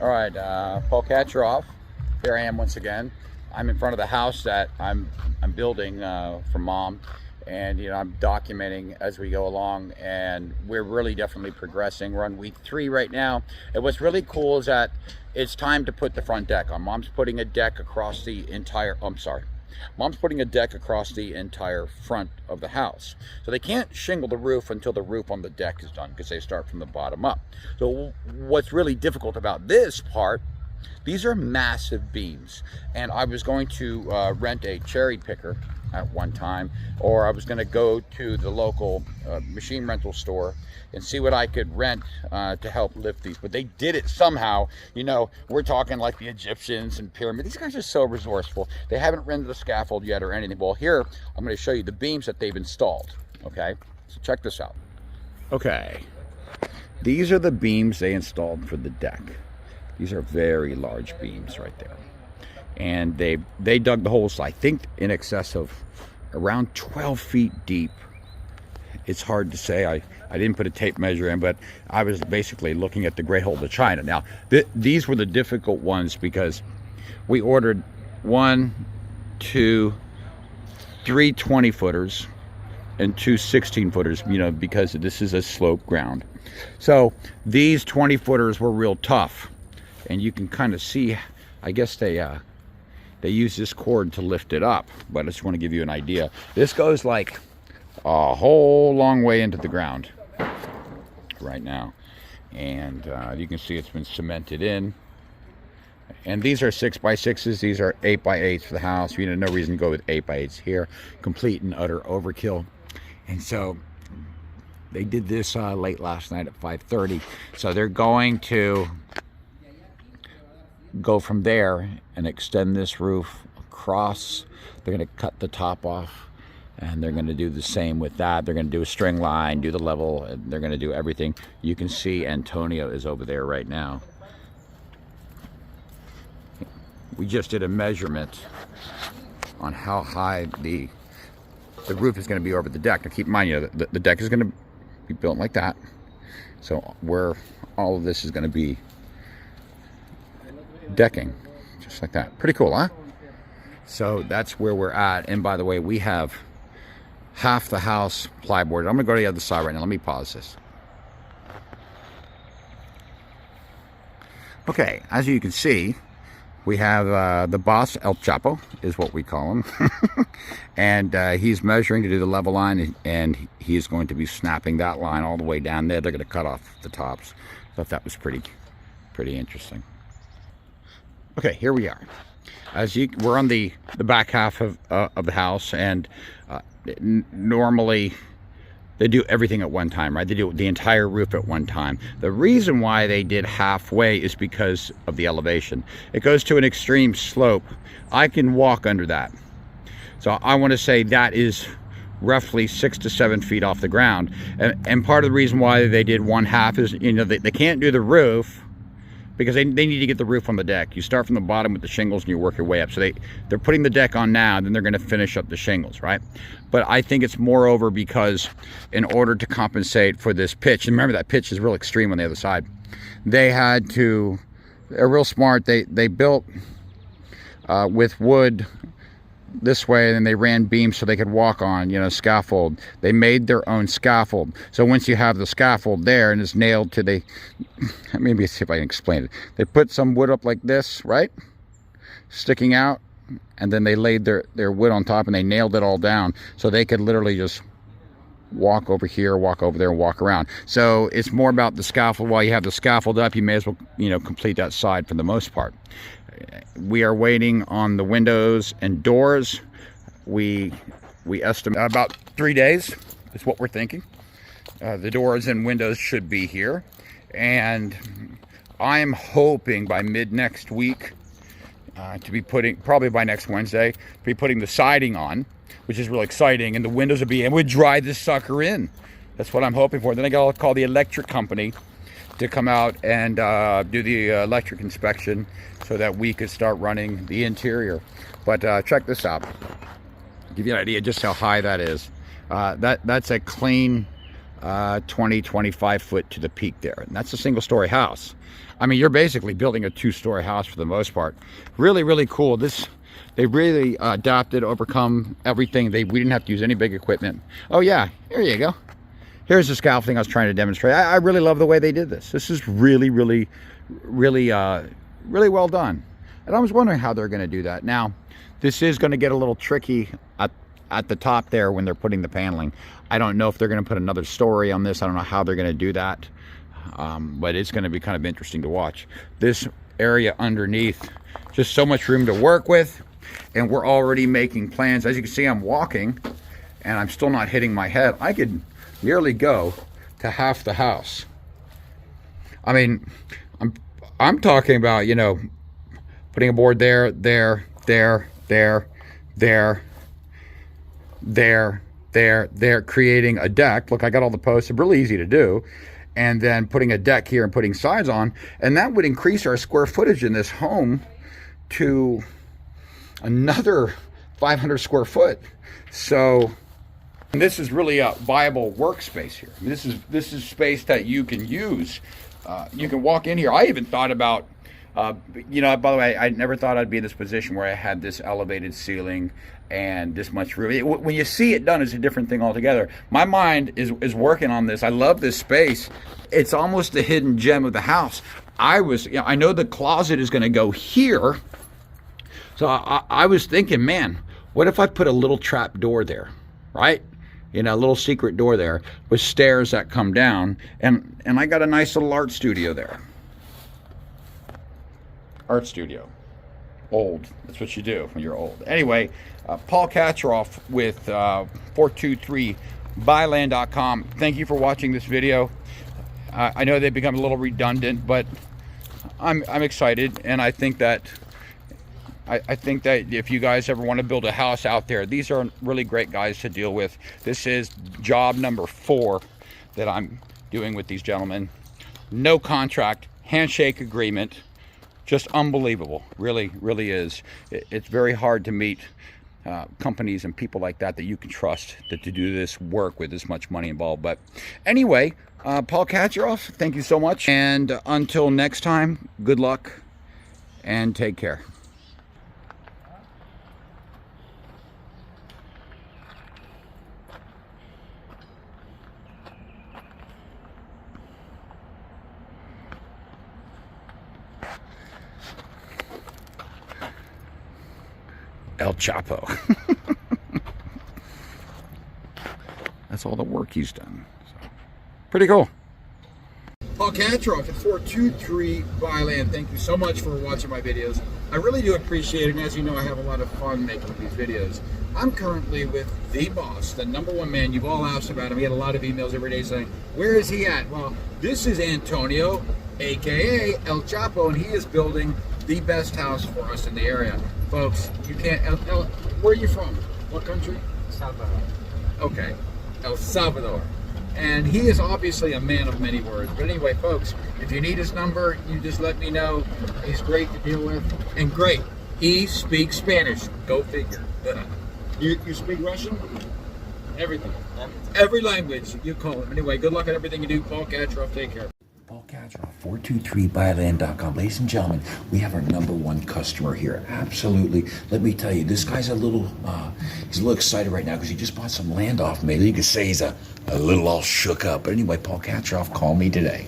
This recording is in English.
All right, Paul Kacharoff. Here I am once again. I'm in front of the house that I'm building for Mom, and I'm documenting as we go along, and we're really definitely progressing. We're on week 3 right now, and what's really cool is that it's time to put the front deck on. Mom's putting a deck across the entire. Mom's putting a deck across the entire front of the house. So they can't shingle the roof until the roof on the deck is done, because they start from the bottom up. So what's really difficult about this part, these are massive beams. And I was going to rent a cherry picker at one time, or I was going to go to the local machine rental store and see what I could rent to help lift these. But they did it somehow. We're talking like the Egyptians and pyramids. These guys are so resourceful. They haven't rented the scaffold yet or anything. Well, here, I'm going to show you the beams that they've installed. Okay, so check this out. Okay, these are the beams they installed for the deck. These are very large beams right there. And they dug the holes, I think, in excess of around 12 feet deep. It's hard to say. I didn't put a tape measure in, but I was basically looking at the Great Hole of China. Now, these were the difficult ones because we ordered 1, 2, 3 20-footers and 2 16-footers, because this is a slope ground. So these 20-footers were real tough. And you can kind of see, I guess they use this cord to lift it up, but I just want to give you an idea. This goes like a whole long way into the ground right now, and you can see it's been cemented in. And these are 6x6s. These are 8x8s for the house. No reason to go with 8x8s here. Complete and utter overkill. And so they did this late last night at 5:30. So they're going to go from there and extend this roof across. They're going to cut the top off, and they're going to do the same with that. They're going to do a string line, do the level, and they're going to do everything. You can see Antonio is over there right now. We just did a measurement on how high the roof is going to be over the deck. Now keep in mind, the deck is going to be built like that. So where all of this is going to be decking, just like that. Pretty cool, huh? So that's where we're at. And by the way, we have half the house plyboard. I'm gonna go to the other side right now. Let me pause this. Okay, as you can see, we have the boss, El Chapo is what we call him. And he's measuring to do the level line, and he's going to be snapping that line all the way down there. They're going to cut off the tops. Thought that was pretty interesting. Okay, here we are. We're on the back half of the house, and normally they do everything at one time, right? They do the entire roof at one time. The reason why they did halfway is because of the elevation. It goes to an extreme slope. I can walk under that. So I want to say that is roughly 6 to 7 feet off the ground. And part of the reason why they did one half is, they can't do the roof because they need to get the roof on the deck. You start from the bottom with the shingles and you work your way up. So they're putting the deck on now, and then they're going to finish up the shingles, right? But I think it's moreover because in order to compensate for this pitch, and remember that pitch is real extreme on the other side, they're real smart. They built with wood this way, and then they ran beams so they could walk on, scaffold. They made their own scaffold. So once you have the scaffold there and it's nailed to maybe see if I can explain it. They put some wood up like this, right? Sticking out, and then they laid their wood on top, and they nailed it all down so they could literally just walk over here, walk over there, and walk around. So it's more about the scaffold. While you have the scaffold up, you may as well, complete that side for the most part. We are waiting on the windows and doors. We estimate about 3 days is what we're thinking. The doors and windows should be here, and I'm hoping by mid next week to be probably by next Wednesday, to be putting the siding on, which is really exciting, and the windows will be, and we dry this sucker in. That's what I'm hoping for. Then I gotta call the electric company to come out and do the electric inspection so that we could start running the interior. But check this out. Give you an idea just how high that is. That's a clean 20, 25 foot to the peak there. And that's a single story house. I mean, you're basically building a 2-story house for the most part. Really, really cool. They really adapted, overcome everything. We didn't have to use any big equipment. Oh yeah, here you go. Here's the scaffolding I was trying to demonstrate. I really love the way they did this. This is really, really, really, really well done. And I was wondering how they're going to do that. Now, this is going to get a little tricky at the top there when they're putting the paneling. I don't know if they're going to put another story on this. I don't know how they're going to do that. But it's going to be kind of interesting to watch. This area underneath, just so much room to work with. And we're already making plans. As you can see, I'm walking and I'm still not hitting my head. I could nearly go to half the house. I mean, I'm talking about, you know, putting a board there, creating a deck. Look, I got all the posts. It's really easy to do. And then putting a deck here and putting sides on. And that would increase our square footage in this home to another 500 square foot. So and this is really a viable workspace here. I mean, this is space that you can use. You can walk in here. I even thought about, you know, by the way, I never thought I'd be in this position where I had this elevated ceiling and this much room. When you see it done, it's a different thing altogether. My mind is working on this. I love this space. It's almost the hidden gem of the house. I know the closet is going to go here. So I was thinking, man, what if I put a little trap door there, right? You know, a little secret door there with stairs that come down, and I got a nice little art studio there. Art studio. Old. That's what you do when you're old. Anyway, Paul Kacharoff with 423buyland.com. Thank you for watching this video. I know they've become a little redundant, but I'm excited, and I think that if you guys ever want to build a house out there, these are really great guys to deal with. This is job number 4 that I'm doing with these gentlemen. No contract, handshake agreement, just unbelievable. Really, really is. It's very hard to meet companies and people like that you can trust to do this work with this much money involved. But anyway, Paul Kacharoff, thank you so much. And until next time, good luck and take care. El Chapo. That's all the work he's done. So, pretty cool. Paul Kacharoff at 423 Buyland. Thank you so much for watching my videos. I really do appreciate it, and as you know, I have a lot of fun making these videos. I'm currently with the boss, the #1 man. You've all asked about him. We get a lot of emails every day saying, where is he at? Well, this is Antonio, aka El Chapo, and he is building the best house for us in the area. Folks, you can't, where are you from? What country? El Salvador. Okay, El Salvador. And he is obviously a man of many words. But anyway, folks, if you need his number, you just let me know. He's great to deal with. And great, he speaks Spanish. Go figure. You speak Russian? Everything. Every language you call him. Anyway, good luck at everything you do. Paul Kacharoff, take care. Paul Kacharoff, 423buyland.com. Ladies and gentlemen, we have our #1 customer here. Absolutely. Let me tell you, this guy's he's a little excited right now because he just bought some land off me. You could say he's a little all shook up. But anyway, Paul Kacharoff, call me today.